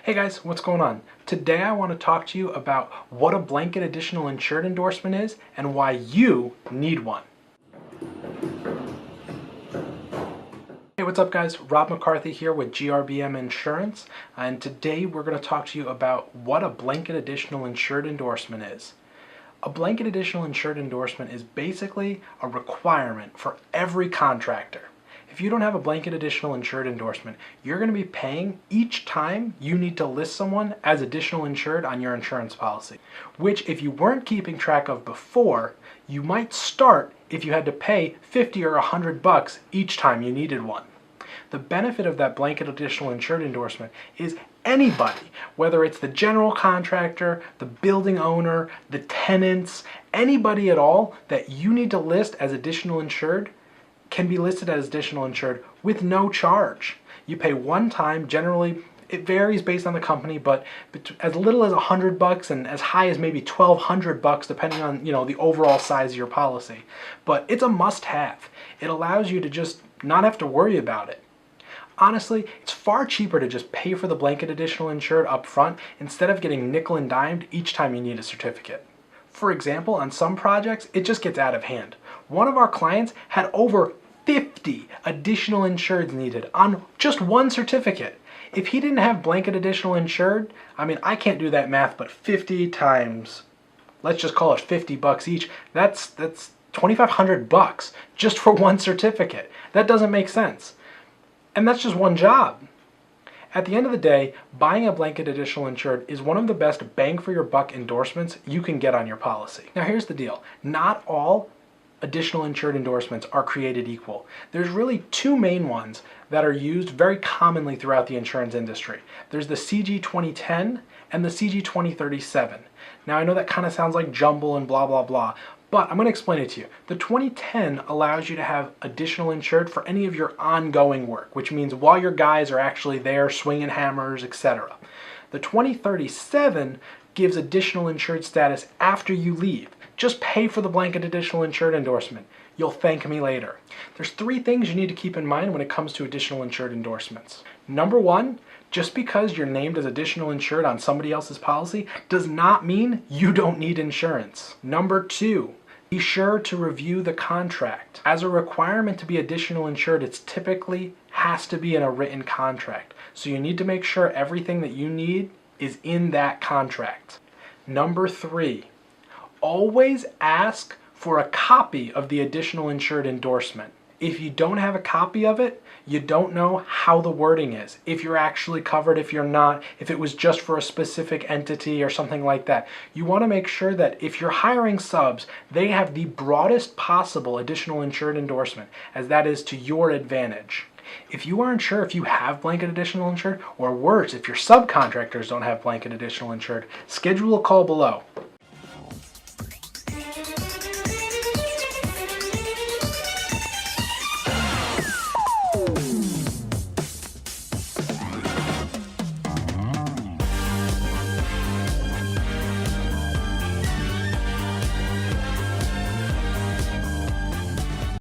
Hey guys, what's going on? Today I want to talk to you about what a blanket additional insured endorsement is and why you need one. Hey, what's up guys? Rob McCarthy here with GRBM Insurance, and today we're going to talk to you about what a blanket additional insured endorsement is. A blanket additional insured endorsement is basically a requirement for every contractor. If you don't have a blanket additional insured endorsement, you're going to be paying each time you need to list someone as additional insured on your insurance policy, which if you weren't keeping track of before, you might start if you had to pay 50 or 100 bucks each time you needed one. The benefit of that blanket additional insured endorsement is anybody, whether it's the general contractor, the building owner, the tenants, anybody at all that you need to list as additional insured can be listed as additional insured with no charge. You pay one time, generally it varies based on the company, but as little as 100 bucks and as high as maybe 1,200 bucks depending on, the overall size of your policy. But it's a must-have. It allows you to just not have to worry about it. Honestly, it's far cheaper to just pay for the blanket additional insured up front instead of getting nickel and dimed each time you need a certificate. For example, on some projects, it just gets out of hand. One of our clients had over 50 additional insureds needed on just one certificate. If he didn't have blanket additional insured, I can't do that math, but 50 times, let's just call it 50 bucks each, that's 2,500 bucks just for one certificate. That doesn't make sense. And that's just one job. At the end of the day, buying a blanket additional insured is one of the best bang for your buck endorsements you can get on your policy. Now here's the deal. Not all additional insured endorsements are created equal. There's really two main ones that are used very commonly throughout the insurance industry. There's the CG 2010 and the CG 2037. Now I know that kind of sounds like jumble and blah blah blah, but I'm going to explain it to you. The 2010 allows you to have additional insured for any of your ongoing work, which means while your guys are actually there swinging hammers, etc. The 2037 gives additional insured status after you leave. Just pay for the blanket additional insured endorsement. You'll thank me later. There's three things you need to keep in mind when it comes to additional insured endorsements. Number one, just because you're named as additional insured on somebody else's policy does not mean you don't need insurance. Number two, be sure to review the contract. As a requirement to be additional insured, it typically has to be in a written contract. So you need to make sure everything that you need is in that contract. Number three, always ask for a copy of the additional insured endorsement. If you don't have a copy of it, you don't know how the wording is. If you're actually covered, if you're not, if it was just for a specific entity or something like that. You want to make sure that if you're hiring subs, they have the broadest possible additional insured endorsement, as that is to your advantage. If you aren't sure if you have blanket additional insured, or worse, if your subcontractors don't have blanket additional insured, schedule a call below.